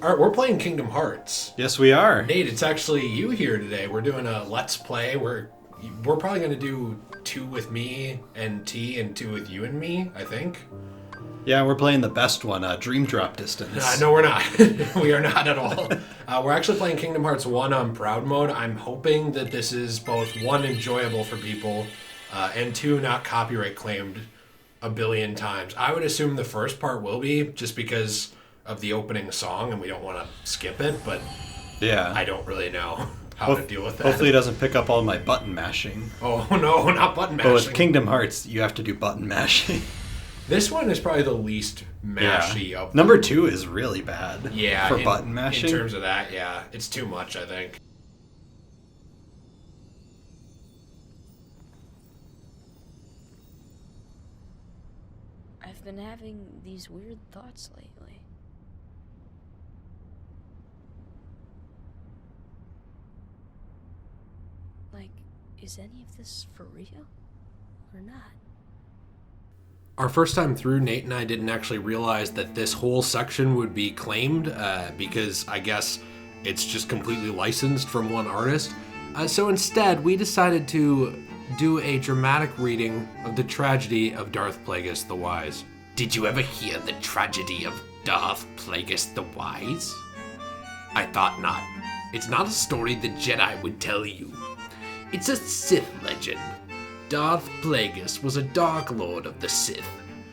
All right, we're playing Kingdom Hearts. Yes, we are. Nate, it's actually you here today. We're doing a Let's Play. We're probably going to do 2 with me and T and 2 with you and me, I think. Yeah, we're playing the best one, Dream Drop Distance. No, we're not. We are not at all. We're actually playing Kingdom Hearts 1 on Proud Mode. I'm hoping that this is both, 1, enjoyable for people, and 2, not copyright claimed a billion times. I would assume the first part will be, just because of the opening song, and we don't want to skip it, but yeah, I don't really know how to deal with that. Hopefully it doesn't pick up all my button mashing. Oh, no, not button mashing. But with Kingdom Hearts, you have to do button mashing. This one is probably the least mashy of them. Number 2 is really bad for button mashing. In terms of that, yeah. It's too much, I think. I've been having these weird thoughts lately. Like, is any of this for real or not? Our first time through, Nate and I didn't actually realize that this whole section would be claimed because I guess it's just completely licensed from one artist. So instead, we decided to do a dramatic reading of the tragedy of Darth Plagueis the Wise. Did you ever hear the tragedy of Darth Plagueis the Wise? I thought not. It's not a story the Jedi would tell you. It's a Sith legend. Darth Plagueis was a Dark Lord of the Sith,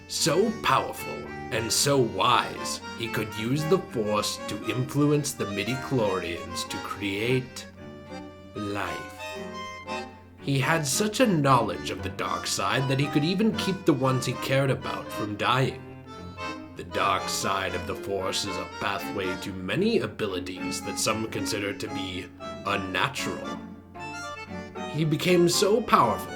so powerful and so wise he could use the Force to influence the midi-chlorians to create life. He had such a knowledge of the dark side that he could even keep the ones he cared about from dying. The dark side of the Force is a pathway to many abilities that some consider to be unnatural. He became so powerful,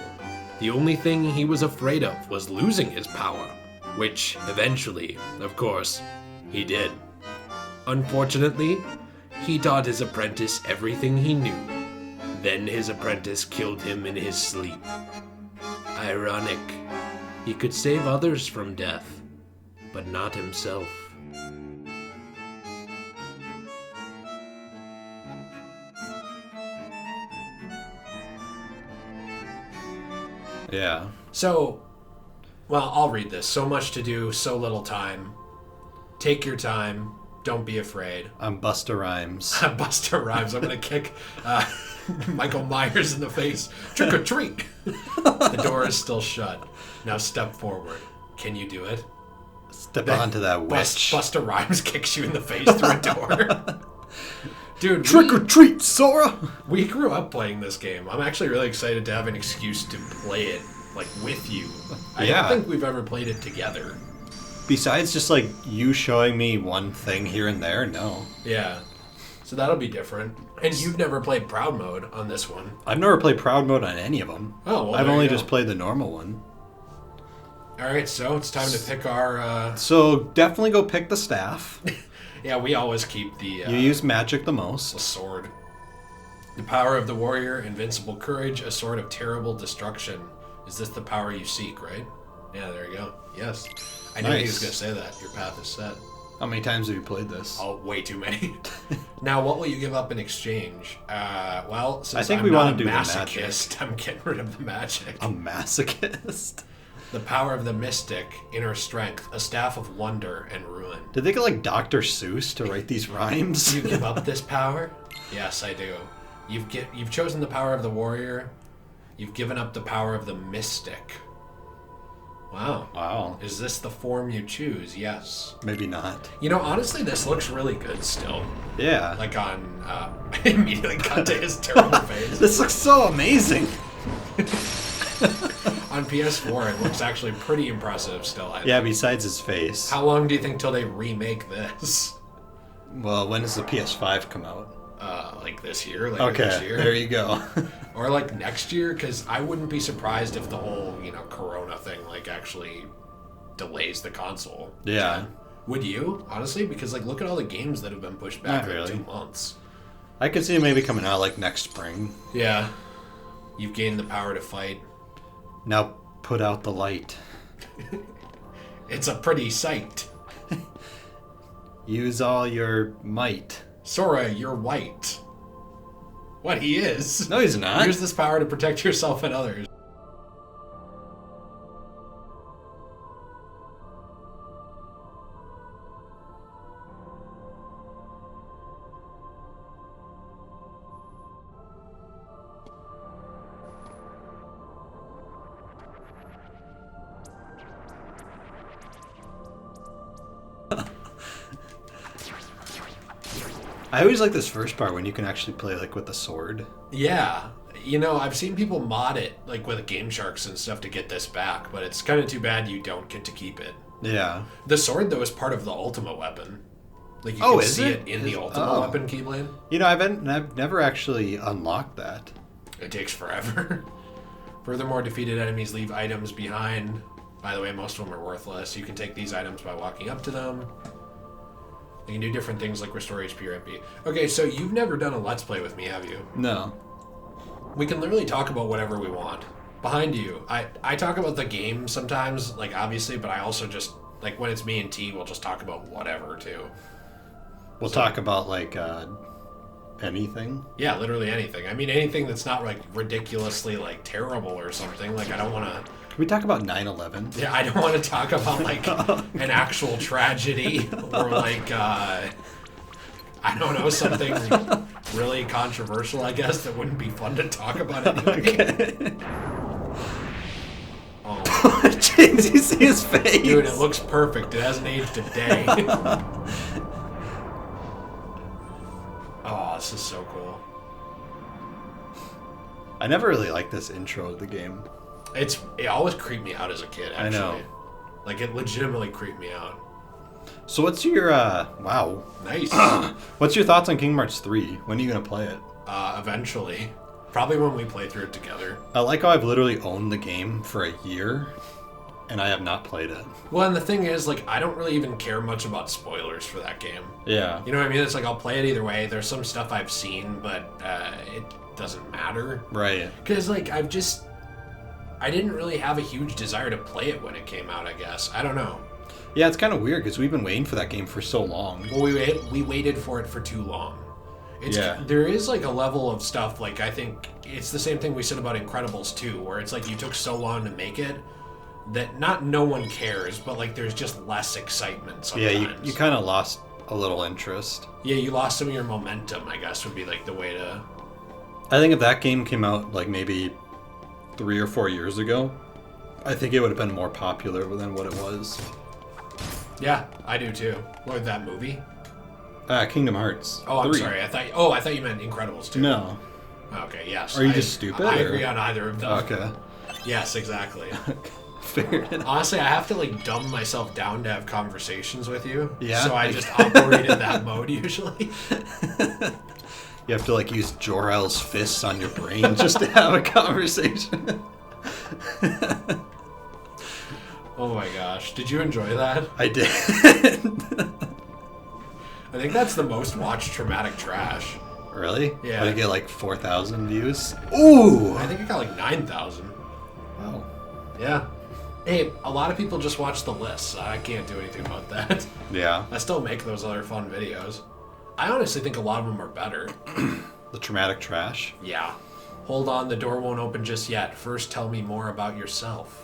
the only thing he was afraid of was losing his power, which eventually, of course, he did. Unfortunately, he taught his apprentice everything he knew. Then his apprentice killed him in his sleep. Ironic. He could save others from death, but not himself. Yeah. So, well, I'll read this. So much to do, so little time. Take your time. Don't be afraid. I'm Busta Rhymes. Busta Rhymes. I'm going to kick Michael Myers in the face. Trick or treat. The door is still shut. Now step forward. Can you do it? Step onto that witch. Busta Rhymes kicks you in the face through a door. Dude, trick or treat, Sora! We grew up playing this game. I'm actually really excited to have an excuse to play it, like, with you. I don't think we've ever played it together. Besides just, like, you showing me one thing here and there, no. Yeah. So that'll be different. And you've never played Proud Mode on this one. I've never played Proud Mode on any of them. Oh, well, I've only just played the normal one. Alright, so it's time to pick our... So definitely go pick the staff. Yeah, we always keep the... you use magic the most. The sword. The power of the warrior, invincible courage, a sword of terrible destruction. Is this the power you seek, right? Yeah, there you go. Yes. I knew he was going to say that. Your path is set. How many times have you played this? Oh, way too many. Now, what will you give up in exchange? Well, since I think I'm we not want a to do masochist, I'm getting rid of the magic. A masochist? The power of the mystic, inner strength, a staff of wonder and ruin. Did they get like Dr. Seuss to write these rhymes? You give up this power? Yes, I do. You've chosen the power of the warrior. You've given up the power of the mystic. Wow. Wow. Is this the form you choose? Yes. Maybe not. You know, honestly, this looks really good still. Yeah. Like on... immediately cut to his terrible face. This looks so amazing. On PS4, it looks actually pretty impressive still. I Yeah, think. besides his face. How long do you think till they remake this? Well, when does the PS5 come out? Like this year? Later this year? There you go. Or like next year? Because I wouldn't be surprised if the whole, Corona thing, like, actually delays the console. Yeah. Would you? Honestly? Because, like, look at all the games that have been pushed back Not really. 2 months. I could see it maybe coming out like next spring. Yeah. You've gained the power to fight. Now put out the light. It's a pretty sight. Use all your might. Sora, you're white. What, he is? No, he's not. Use this power to protect yourself and others. I always like this first part when you can actually play like with the sword. Yeah. You know, I've seen people mod it, like with Game Sharks and stuff, to get this back, but it's kind of too bad you don't get to keep it. Yeah. The sword, though, is part of the Ultimate Weapon. Like, you can see it in the Ultimate Weapon keyblade. You know, I've never actually unlocked that. It takes forever. Furthermore, defeated enemies leave items behind. By the way, most of them are worthless. You can take these items by walking up to them. You can do different things like restore HP or MP. Okay, so you've never done a Let's Play with me, have you? No. We can literally talk about whatever we want. Behind you, I talk about the game sometimes, like, obviously, but I also just, like, when it's me and T, we'll just talk about whatever, too. We'll talk about, like, anything? Yeah, literally anything. I mean, anything that's not, like, ridiculously, like, terrible or something. Like, I don't want to... Can we talk about 9/11? Yeah, I don't want to talk about, like, an actual tragedy or, like, I don't know, something really controversial, I guess, that wouldn't be fun to talk about anyway. Okay. Oh. Jeez, you see his face? Dude, it looks perfect. It hasn't aged a day. Oh, this is so cool. I never really liked this intro of the game. It always creeped me out as a kid, actually. I know. Like, it legitimately creeped me out. So what's your, wow. Nice. What's your thoughts on Kingdom Hearts 3? When are you going to play it? Eventually. Probably when we play through it together. I like how I've literally owned the game for a year, and I have not played it. Well, and the thing is, like, I don't really even care much about spoilers for that game. Yeah. You know what I mean? It's like, I'll play it either way. There's some stuff I've seen, but it doesn't matter. Right. Because, like, I didn't really have a huge desire to play it when it came out, I guess. I don't know. Yeah, it's kind of weird because we've been waiting for that game for so long. Well, we waited for it for too long. There is, like, a level of stuff, like, I think it's the same thing we said about Incredibles 2, where it's like you took so long to make it that no one cares, but, like, there's just less excitement sometimes. Yeah, you kind of lost a little interest. Yeah, you lost some of your momentum, I guess, would be, like, the way to... I think if that game came out, like, maybe 3 or 4 years ago, I think it would have been more popular than what it was. Yeah, I do too. Like that movie? Kingdom Hearts. Oh, I'm 3. sorry. I thought you meant Incredibles 2. No. Okay, yes. Are you just stupid? I or? agree on either of them. Okay. Yes, exactly. Fair enough. Honestly, I have to, like, dumb myself down to have conversations with you. Yeah. So I just operate in that mode usually. You have to, like, use Jor-El's fists on your brain just to have a conversation. Oh my gosh. Did you enjoy that? I did. I think that's the most watched Traumatic Trash. Really? Yeah. Did it get, like, 4,000 views? Ooh! I think it got like 9,000. Wow. Yeah. Hey, a lot of people just watch the lists. I can't do anything about that. Yeah. I still make those other fun videos. I honestly think a lot of them are better. The Traumatic Trash? Yeah. Hold on, the door won't open just yet. First, tell me more about yourself.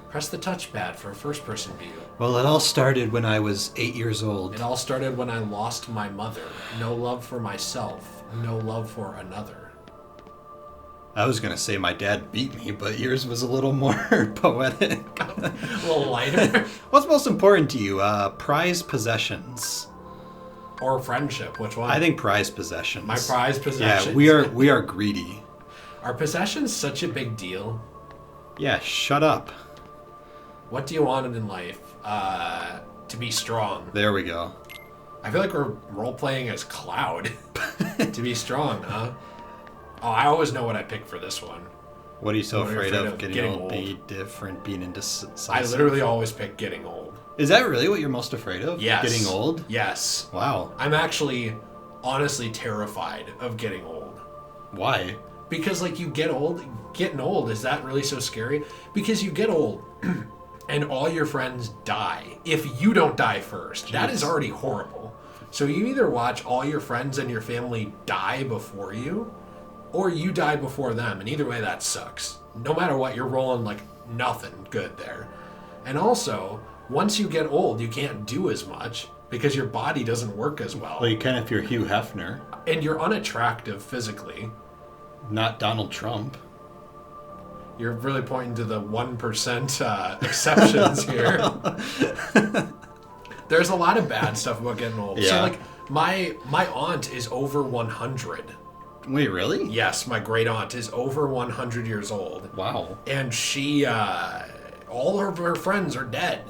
Press the touchpad for a first-person view. Well, it all started when I was 8 years old. It all started when I lost my mother. No love for myself. No love for another. I was going to say my dad beat me, but yours was a little more poetic. A little lighter. What's most important to you? Prized possessions. Or friendship, which one? I think prized possessions. My prized possessions. Yeah, we are greedy. Are possessions such a big deal? Yeah, shut up. What do you want in life? To be strong. There we go. I feel like we're role-playing as Cloud. To be strong, huh? Oh, I always know what I pick for this one. What are you so What are you afraid of? Getting old, old. be different, being indecisive. I literally always pick getting old. Is that really what you're most afraid of? Yes. Getting old? Yes. Wow. I'm actually, honestly terrified of getting old. Why? Because, like, you get old, getting old, is that really so scary? Because you get old, and all your friends die if you don't die first. Jeez. That is already horrible. So you either watch all your friends and your family die before you, or you die before them, and either way that sucks. No matter what, you're rolling like nothing good there. And also, once you get old, you can't do as much because your body doesn't work as well. Well, you can if you're Hugh Hefner. And you're unattractive physically. Not Donald Trump. You're really pointing to the 1% exceptions here. There's a lot of bad stuff about getting old. Yeah. So, like, my aunt is over 100. Wait, really? Yes, my great aunt is over 100 years old. Wow. And she, all of her friends are dead.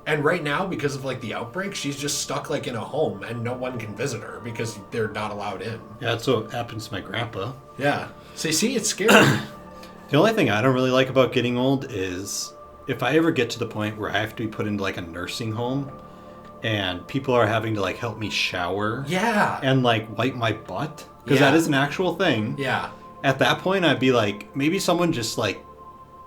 And right now, because of, like, the outbreak, she's just stuck, like, in a home, and no one can visit her because they're not allowed in. Yeah, that's what happens to my grandpa. Yeah. So, you see, it's scary. The only thing I don't really like about getting old is if I ever get to the point where I have to be put into, like, a nursing home, and people are having to, like, help me shower. Yeah. And, like, wipe my butt. Because that is an actual thing. Yeah. At that point, I'd be like, maybe someone just, like,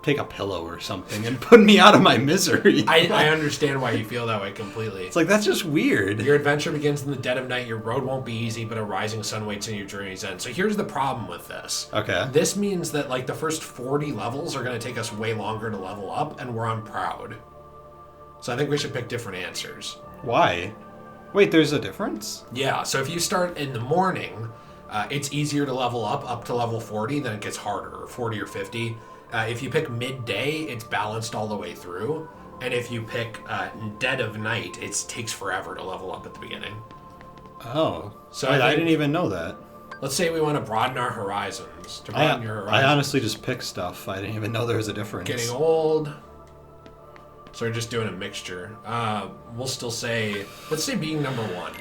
take a pillow or something and put me out of my misery. I understand why you feel that way completely. It's like, that's just weird. Your adventure begins in the dead of night. Your road won't be easy, but a rising sun waits in your journey's end. So here's the problem with this. Okay. This means that, like, the first 40 levels are going to take us way longer to level up, and we're on proud. So I think we should pick different answers. Why? Wait, there's a difference? Yeah, so if you start in the morning, it's easier to level up to level 40, then it gets harder, or 40 or 50. If you pick midday, it's balanced all the way through. And if you pick dead of night, it takes forever to level up at the beginning. Oh. So I didn't even know that. Let's say we want to broaden our horizons. To broaden your horizons. I honestly just picked stuff. I didn't even know there was a difference. Getting old. So we're just doing a mixture. We'll still say, let's say being number one.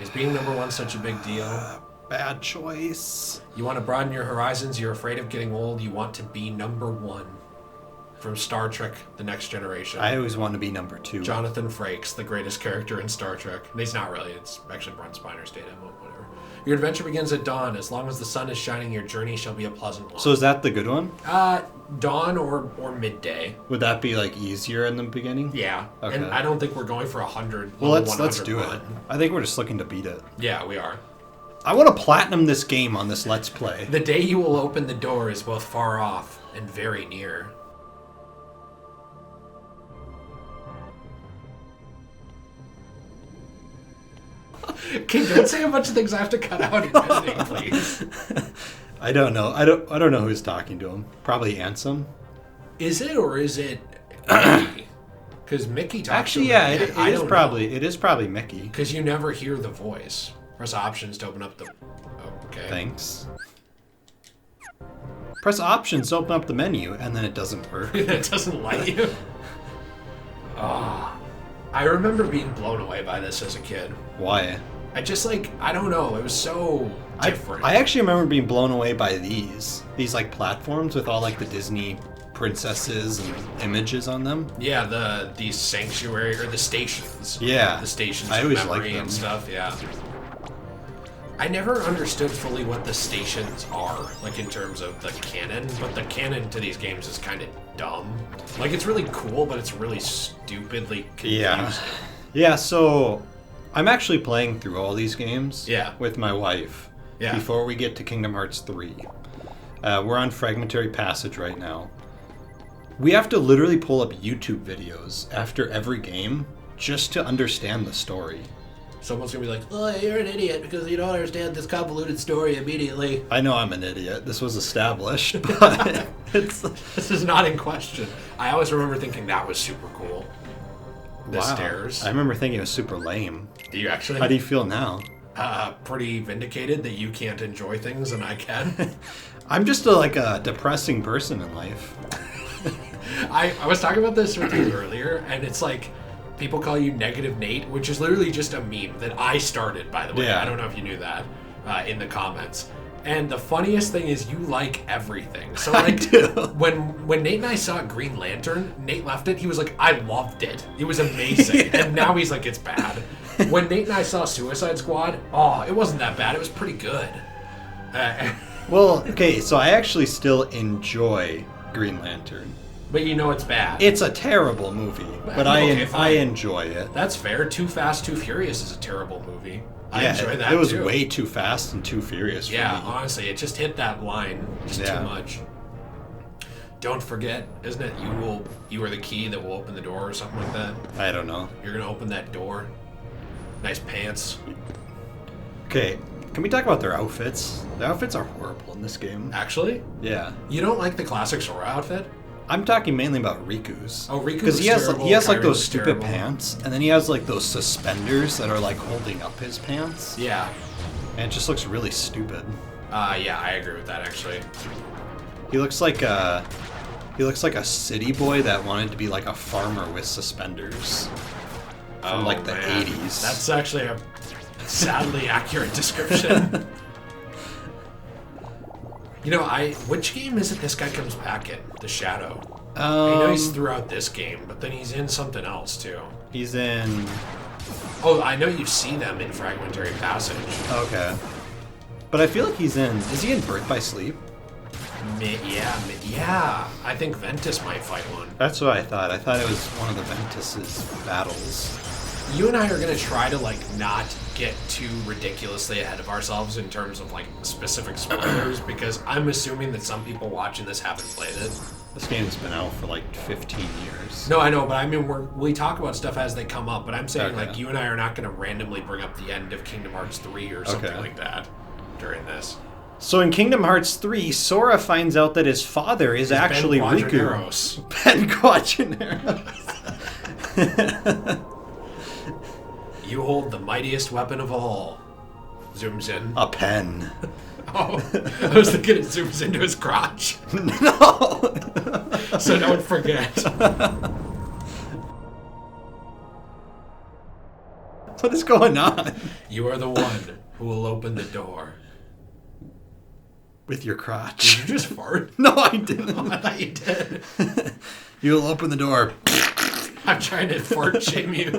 Is being number one such a big deal? Bad choice. You want to broaden your horizons, you're afraid of getting old, you want to be number one. From Star Trek, The Next Generation. I always want to be number 2. Jonathan Frakes, the greatest character in Star Trek. He's not really, it's actually Brent Spiner's data, whatever. Your adventure begins at dawn. As long as the sun is shining, your journey shall be a pleasant one. So is that the good one? Dawn or midday. Would that be, like, easier in the beginning? Yeah. Okay. And I don't think we're going for 100. Well, let's do it. I think we're just looking to beat it. Yeah, we are. I want to platinum this game on this Let's Play. The day you will open the door is both far off and very near. Okay, don't say a bunch of things I have to cut out in editing, please. I don't know. I don't know who's talking to him. Probably Ansem. Is it or is it Mickey? Because Mickey talks Actually, to yeah, him. it is probably Mickey. Because you never hear the voice. Press options to open up the... Okay. Thanks. Press options to open up the menu, and then it doesn't work. It doesn't let you? Oh, I remember being blown away by this as a kid. Why? I just, like, I don't know. It was so different. I actually remember being blown away by these like, platforms with all, like, the Disney princesses and images on them. Yeah, the sanctuary, or the stations. Yeah. The stations I of always memory liked them. and stuff, yeah. I never understood fully what the stations are, like, in terms of the canon, but the canon to these games is kind of dumb. Like, it's really cool, but it's really stupidly confusing. Yeah, so I'm actually playing through all these games with my wife before we get to Kingdom Hearts 3. We're on Fragmentary Passage right now. We have to literally pull up YouTube videos after every game just to understand the story. Someone's gonna be like, oh, you're an idiot because you don't understand this convoluted story immediately. I know I'm an idiot. This was established, but This is not in question. I always remember thinking that was super cool. The stairs. I remember thinking it was super lame. Do you actually? How do you feel now? Pretty vindicated that you can't enjoy things and I can. I'm just a depressing person in life. I was talking about this with you earlier, and it's like, people call you Negative Nate, which is literally just a meme that I started, by the way. Yeah. I don't know if you knew that in the comments. And the funniest thing is you like everything. So, like, when Nate and I saw Green Lantern, Nate left it. He was like, I loved it. It was amazing. And now he's like, it's bad. When Nate and I saw Suicide Squad, it wasn't that bad. It was pretty good. Well, okay, so I actually still enjoy Green Lantern. But you know it's bad. It's a terrible movie, but I enjoy it. That's fair. Too Fast, Too Furious is a terrible movie. I enjoy that too. It was too. way too fast and too furious for me. Yeah, honestly, it just hit that line just too much. Don't forget, isn't it? You are the key that will open the door or something like that. I don't know. You're gonna open that door. Nice pants. Okay, can we talk about their outfits? The outfits are horrible in this game. Actually? Yeah. You don't like the classic Sora outfit? I'm talking mainly about Riku's. Oh, Riku's because he has like those stupid terrible. pants, and then he has like those suspenders that are like holding up his pants. Yeah. And it just looks really stupid. Yeah, I agree with that actually. He looks like a city boy that wanted to be like a farmer with suspenders from like the 80s. That's actually a sadly accurate description. You know, which game is it this guy comes back in? The Shadow. I know he's throughout this game, but then he's in something else too. He's in... Oh, I know you see them in Fragmentary Passage. Okay. But I feel like he's in... Is he in Birth by Sleep? Yeah. I think Ventus might fight one. That's what I thought. I thought it was one of the Ventus's battles. You and I are going to try to, like, not get too ridiculously ahead of ourselves in terms of, like, specific spoilers, because I'm assuming that some people watching this haven't played it. This game's been out for, like, 15 years. No, I know, but I mean, we talk about stuff as they come up, but I'm saying, like, you and I are not going to randomly bring up the end of Kingdom Hearts 3 or something like that during this. So in Kingdom Hearts 3, Sora finds out that his father is actually Riku. Ben Quadraneros. You hold the mightiest weapon of all. Zooms in. A pen. Oh, I was thinking it zooms into his crotch. No! So don't forget. What is going on? You are the one who will open the door. With your crotch. Did you just fart? No, I didn't. Oh, I thought you did. You'll open the door. I'm trying to fart shame you.